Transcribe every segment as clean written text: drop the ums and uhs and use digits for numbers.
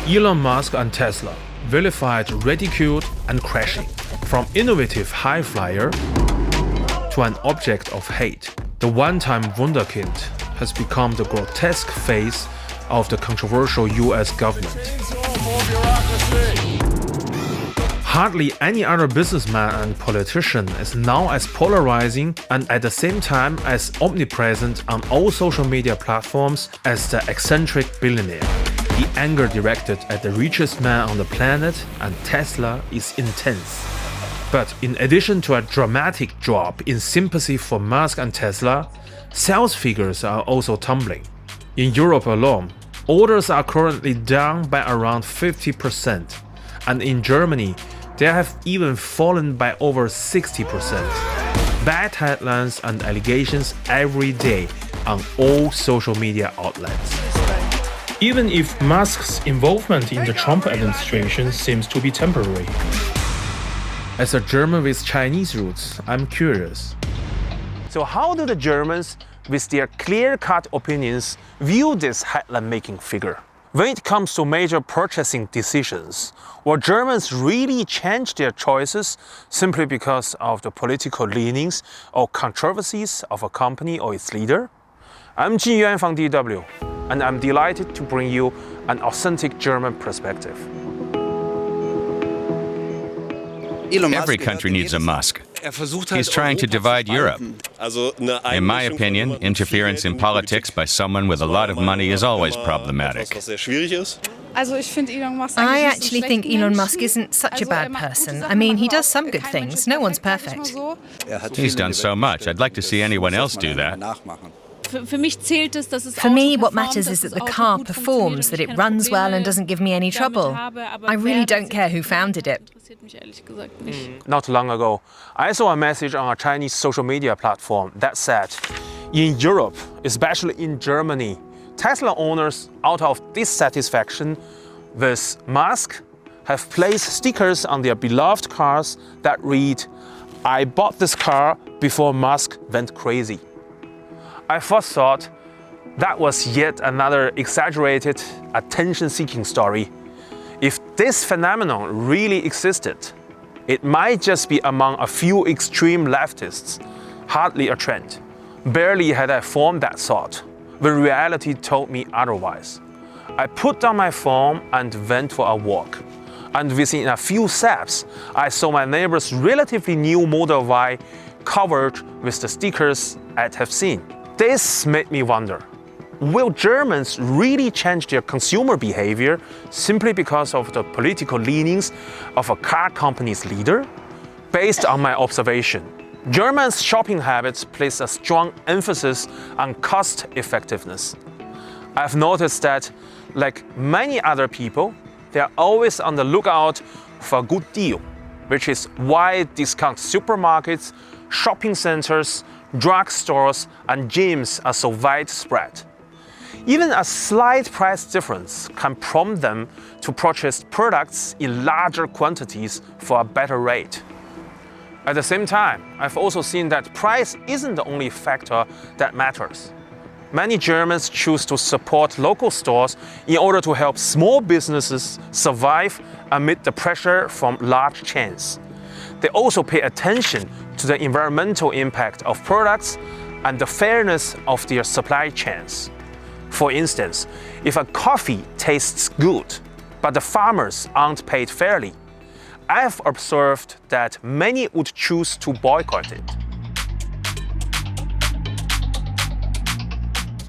Elon Musk and Tesla, vilified, ridiculed, and crashing. From innovative high flyer to an object of hate, the one-time wunderkind has become the grotesque face of the controversial US government. Hardly any other businessman and politician is now as polarizing and at the same time as omnipresent on all social media platforms as the eccentric billionaire. The anger directed at the richest man on the planet and Tesla is intense. But in addition to a dramatic drop in sympathy for Musk and Tesla, sales figures are also tumbling. In Europe alone, orders are currently down by around 50%, and in Germany, they have even fallen by over 60%. Bad headlines and allegations every day on all social media outlets. Even if Musk's involvement in the Trump administration seems to be temporary. As a German with Chinese roots, I'm curious. So how do the Germans, with their clear-cut opinions, view this headline-making figure? When it comes to major purchasing decisions, will Germans really change their choices simply because of the political leanings or controversies of a company or its leader? I'm Jin Yuan from DW, and I'm delighted to bring you an authentic German perspective. Every country needs a Musk. He's trying to divide Europe. In my opinion, interference in politics by someone with a lot of money is always problematic. I actually think Elon Musk isn't such a bad person. I mean, he does some good things. No one's perfect. He's done so much. I'd like to see anyone else do that. For me, what matters is that the car performs, that it runs well and doesn't give me any trouble. I really don't care who founded it. Not long ago, I saw a message on a Chinese social media platform that said, in Europe, especially in Germany, Tesla owners, out of dissatisfaction with Musk, have placed stickers on their beloved cars that read, "I bought this car before Musk went crazy." I first thought that was yet another exaggerated, attention-seeking story. If this phenomenon really existed, it might just be among a few extreme leftists, hardly a trend. Barely had I formed that thought, when reality told me otherwise. I put down my phone and went for a walk. And within a few steps, I saw my neighbor's relatively new Model Y covered with the stickers I'd have seen. This made me wonder, will Germans really change their consumer behavior simply because of the political leanings of a car company's leader? Based on my observation, Germans' shopping habits place a strong emphasis on cost effectiveness. I've noticed that, like many other people, they're always on the lookout for a good deal, which is why discount supermarkets, shopping centers, drugstores and gyms are so widespread. Even a slight price difference can prompt them to purchase products in larger quantities for a better rate. At the same time, I've also seen that price isn't the only factor that matters. Many Germans choose to support local stores in order to help small businesses survive amid the pressure from large chains. They also pay attention to the environmental impact of products and the fairness of their supply chains. For instance, if a coffee tastes good, but the farmers aren't paid fairly, I've observed that many would choose to boycott it.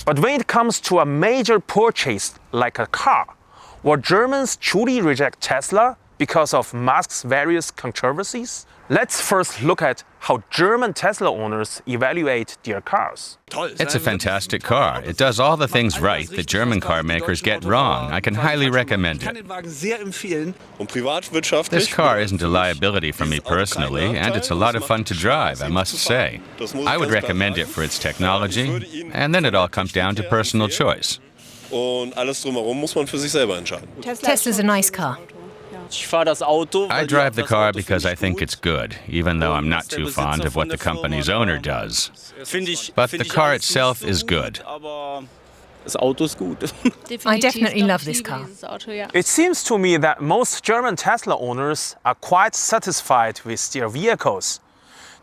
But when it comes to a major purchase like a car, will Germans truly reject Tesla because of Musk's various controversies? Let's first look at how German Tesla owners evaluate their cars. It's a fantastic car. It does all the things right that German car makers get wrong. I can highly recommend it. This car isn't a liability for me personally, and it's a lot of fun to drive, I must say. I would recommend it for its technology, and then it all comes down to personal choice. Tesla's a nice car. I drive the car because I think it's good, even though I'm not too fond of what the company's owner does. But the car itself is good. I definitely love this car. It seems to me that most German Tesla owners are quite satisfied with their vehicles.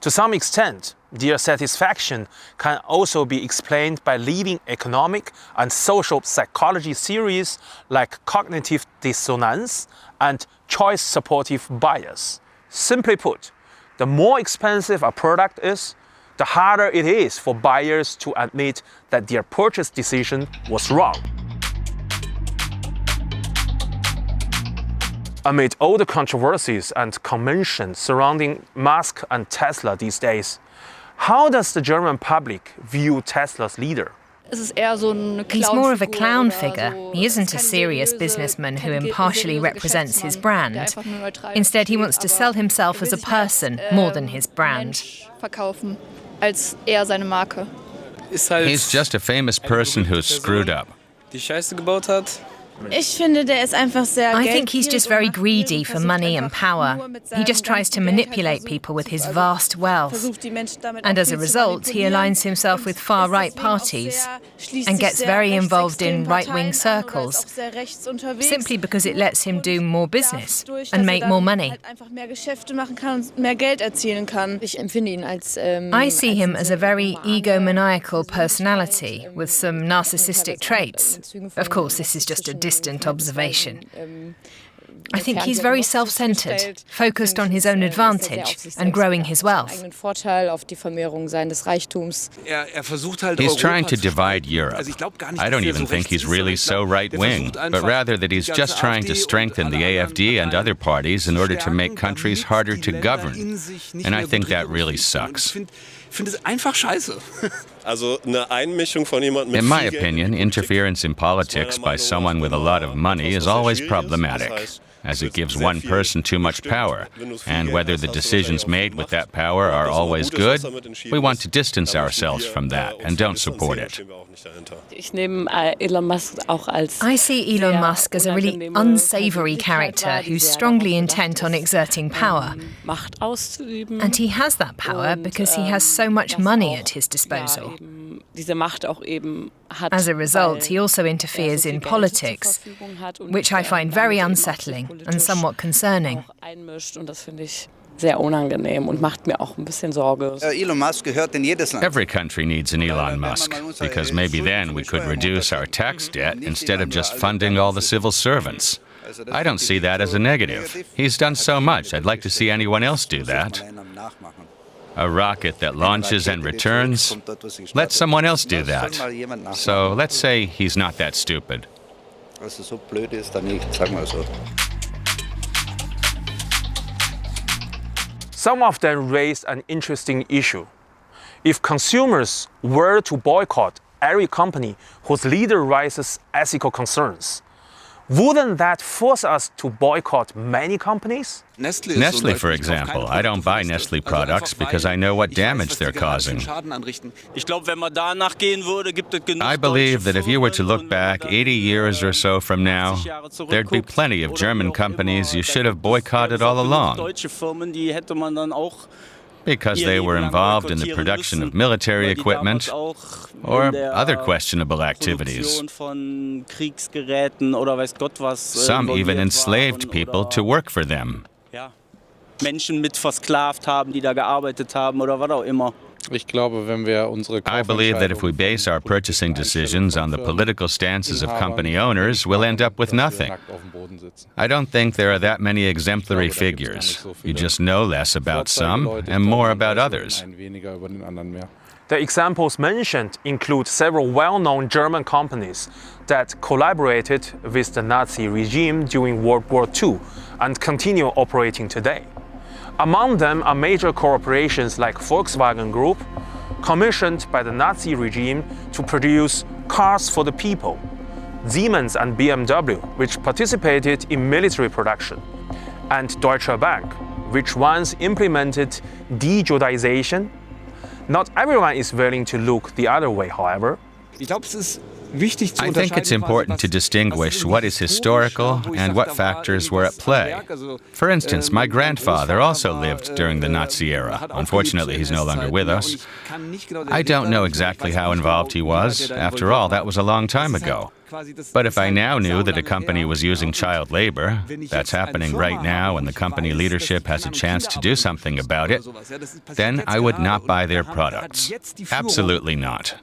To some extent, their satisfaction can also be explained by leading economic and social psychology theories like cognitive dissonance and choice supportive bias. Simply put, the more expensive a product is, the harder it is for buyers to admit that their purchase decision was wrong. Amid all the controversies and conventions surrounding Musk and Tesla these days, how does the German public view Tesla's leader? He's more of a clown figure. He isn't a serious businessman who impartially represents his brand. Instead, he wants to sell himself as a person more than his brand. He's just a famous person who's screwed up. I think he's just very greedy for money and power. He just tries to manipulate people with his vast wealth. And as a result, he aligns himself with far-right parties and gets very involved in right-wing circles, simply because it lets him do more business and make more money. I see him as a very egomaniacal personality with some narcissistic traits. Of course, this is just a distant observation. I think he's very self-centered, focused on his own advantage and growing his wealth. He's trying to divide Europe. I don't even think he's really so right-wing, but rather that he's just trying to strengthen the AfD and other parties in order to make countries harder to govern. And I think that really sucks. In my opinion, interference in politics by someone with a lot of money is always problematic, as it gives one person too much power. And whether the decisions made with that power are always good, we want to distance ourselves from that and don't support it. I see Elon Musk as a really unsavory character who's strongly intent on exerting power. And he has that power because he has so much money at his disposal. As a result, he also interferes in politics, which I find very unsettling and somewhat concerning. Every country needs an Elon Musk, because maybe then we could reduce our tax debt instead of just funding all the civil servants. I don't see that as a negative. He's done so much, I'd like to see anyone else do that. A rocket that launches and returns, let someone else do that. So let's say he's not that stupid. Some of them raised an interesting issue. If consumers were to boycott every company whose leader raises ethical concerns, wouldn't that force us to boycott many companies? Nestle, for example. I don't buy Nestle products because I know what damage they're causing. I believe that if you were to look back 80 years or so from now, there'd be plenty of German companies you should have boycotted all along, because they were involved in the production of military equipment or other questionable activities. Some even enslaved people to work for them. I believe that if we base our purchasing decisions on the political stances of company owners, we'll end up with nothing. I don't think there are that many exemplary figures. You just know less about some and more about others. The examples mentioned include several well-known German companies that collaborated with the Nazi regime during World War II and continue operating today. Among them are major corporations like Volkswagen Group, commissioned by the Nazi regime to produce cars for the people, Siemens and BMW, which participated in military production, and Deutsche Bank, which once implemented de-Judaization. Not everyone is willing to look the other way, however. I think it's important to distinguish what is historical and what factors were at play. For instance, my grandfather also lived during the Nazi era. Unfortunately, he's no longer with us. I don't know exactly how involved he was. After all, that was a long time ago. But if I now knew that a company was using child labor, that's happening right now and the company leadership has a chance to do something about it, then I would not buy their products. Absolutely not.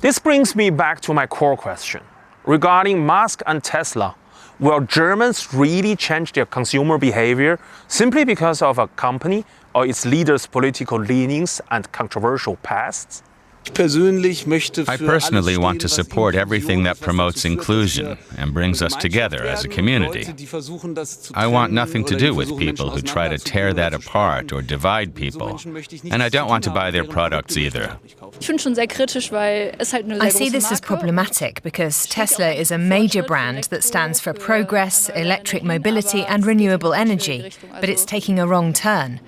This brings me back to my core question. Regarding Musk and Tesla, will Germans really change their consumer behavior simply because of a company or its leaders' political leanings and controversial pasts? I personally want to support everything that promotes inclusion and brings us together as a community. I want nothing to do with people who try to tear that apart or divide people. And I don't want to buy their products either. I see this as problematic because Tesla is a major brand that stands for progress, electric mobility and renewable energy, but it's taking a wrong turn.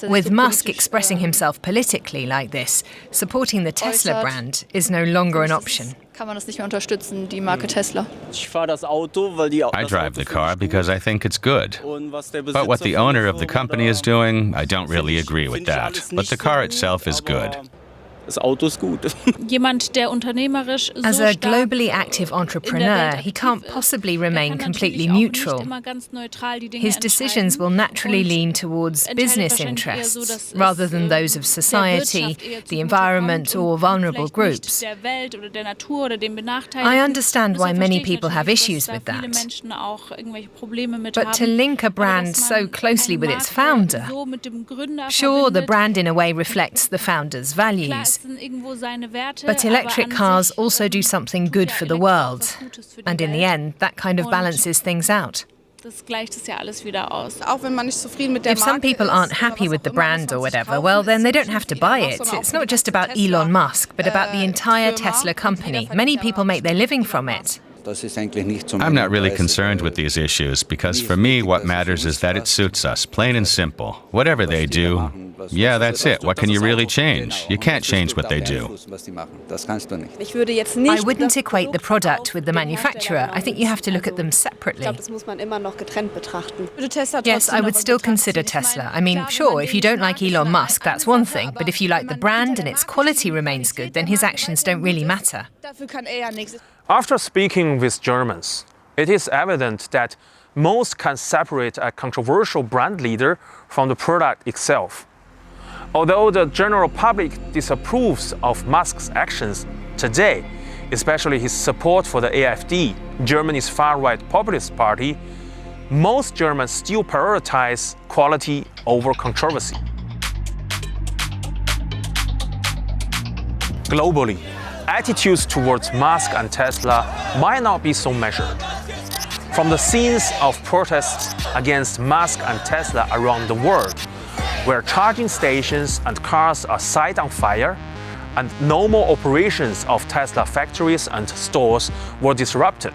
With Musk expressing himself politically like this, supporting the Tesla brand is no longer an option. Kann man das nicht mehr unterstützen, die Marke Tesla. I drive the car because I think it's good. But what the owner of the company is doing, I don't really agree with that. But the car itself is good. Das Auto ist gut. As a globally active entrepreneur, he can't possibly remain completely neutral. His decisions will naturally lean towards business interests rather than those of society, the environment or vulnerable groups. I understand why many people have issues with that. But to link a brand so closely with its founder, sure, the brand in a way reflects the founder's values. But electric cars also do something good for the world. And in the end, that kind of balances things out. If some people aren't happy with the brand or whatever, well, then they don't have to buy it. It's not just about Elon Musk, but about the entire Tesla company. Many people make their living from it. I'm not really concerned with these issues because for me what matters is that it suits us, plain and simple. Whatever they do, yeah, that's it. What can you really change? You can't change what they do. I wouldn't equate the product with the manufacturer. I think you have to look at them separately. Yes, I would still consider Tesla. I mean, sure, if you don't like Elon Musk, that's one thing. But if you like the brand and its quality remains good, then his actions don't really matter. After speaking with Germans, it is evident that most can separate a controversial brand leader from the product itself. Although the general public disapproves of Musk's actions today, especially his support for the AfD, Germany's far-right populist party, most Germans still prioritize quality over controversy. Globally, attitudes towards Musk and Tesla might not be so measured. From the scenes of protests against Musk and Tesla around the world, where charging stations and cars are set on fire, and normal operations of Tesla factories and stores were disrupted,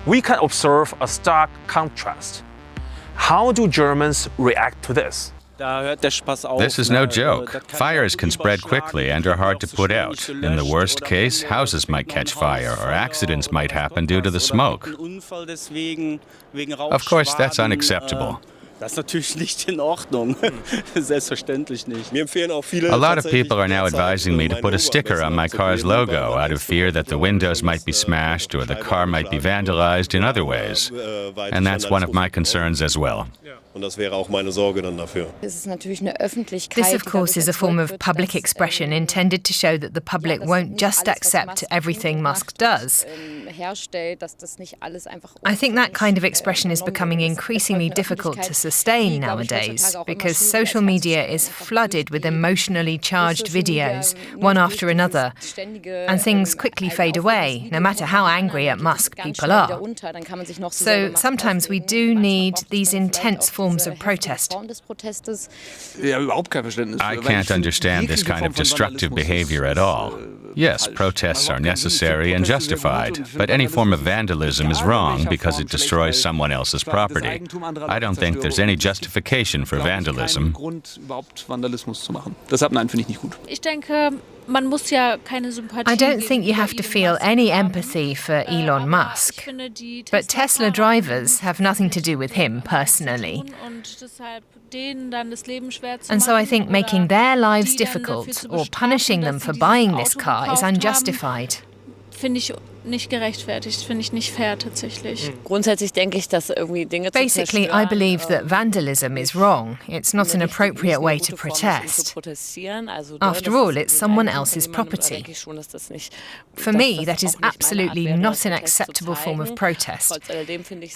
we can observe a stark contrast. How do Germans react to this? This is no joke. Fires can spread quickly and are hard to put out. In the worst case, houses might catch fire or accidents might happen due to the smoke. Of course, that's unacceptable. Das ist natürlich nicht in Ordnung. Selbstverständlich nicht. A lot of people are now advising me to put a sticker on my car's logo out of fear that the windows might be smashed or the car might be vandalized in other ways. And that's one of my concerns as well. This, of course, is a form of public expression intended to show that the public won't just accept everything Musk does. I think that kind of expression is becoming increasingly difficult to sustain nowadays because social media is flooded with emotionally charged videos, one after another, and things quickly fade away, no matter how angry at Musk people are. So sometimes we do need these intense forms of protest. I can't understand this kind of destructive behavior at all. Yes, protests are necessary and justified, but any form of vandalism is wrong because it destroys someone else's property. I don't think there's any justification for vandalism. Deshalb nein, finde ich nicht gut. I don't think you have to feel any empathy for Elon Musk, but Tesla drivers have nothing to do with him personally. And so I think making their lives difficult or punishing them for buying this car is unjustified. Nicht gerechtfertigt, finde ich nicht fair tatsächlich. Grundsätzlich denke ich, dass irgendwie Dinge Basically, I believe that vandalism is wrong. It's not an appropriate way to protest. After all, it's someone else's property. For me, that is absolutely not an acceptable form of protest.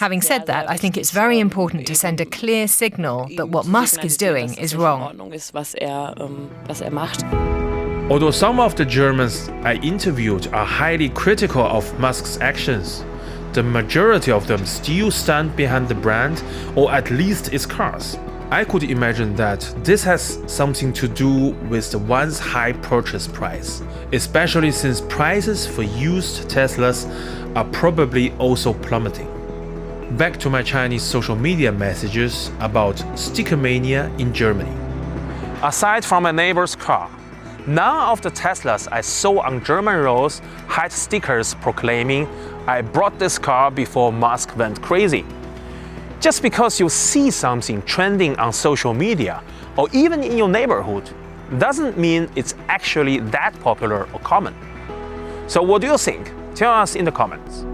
Having said that, I think it's very important to send a clear signal that what Musk is doing is wrong. Although some of the Germans I interviewed are highly critical of Musk's actions, the majority of them still stand behind the brand, or at least its cars. I could imagine that this has something to do with the once high purchase price, especially since prices for used Teslas are probably also plummeting. Back to my Chinese social media messages about StickerMania in Germany. Aside from my neighbor's car, none of the Teslas I saw on German roads had stickers proclaiming, "I brought this car before Musk went crazy." Just because you see something trending on social media or even in your neighborhood doesn't mean it's actually that popular or common. So what do you think? Tell us in the comments.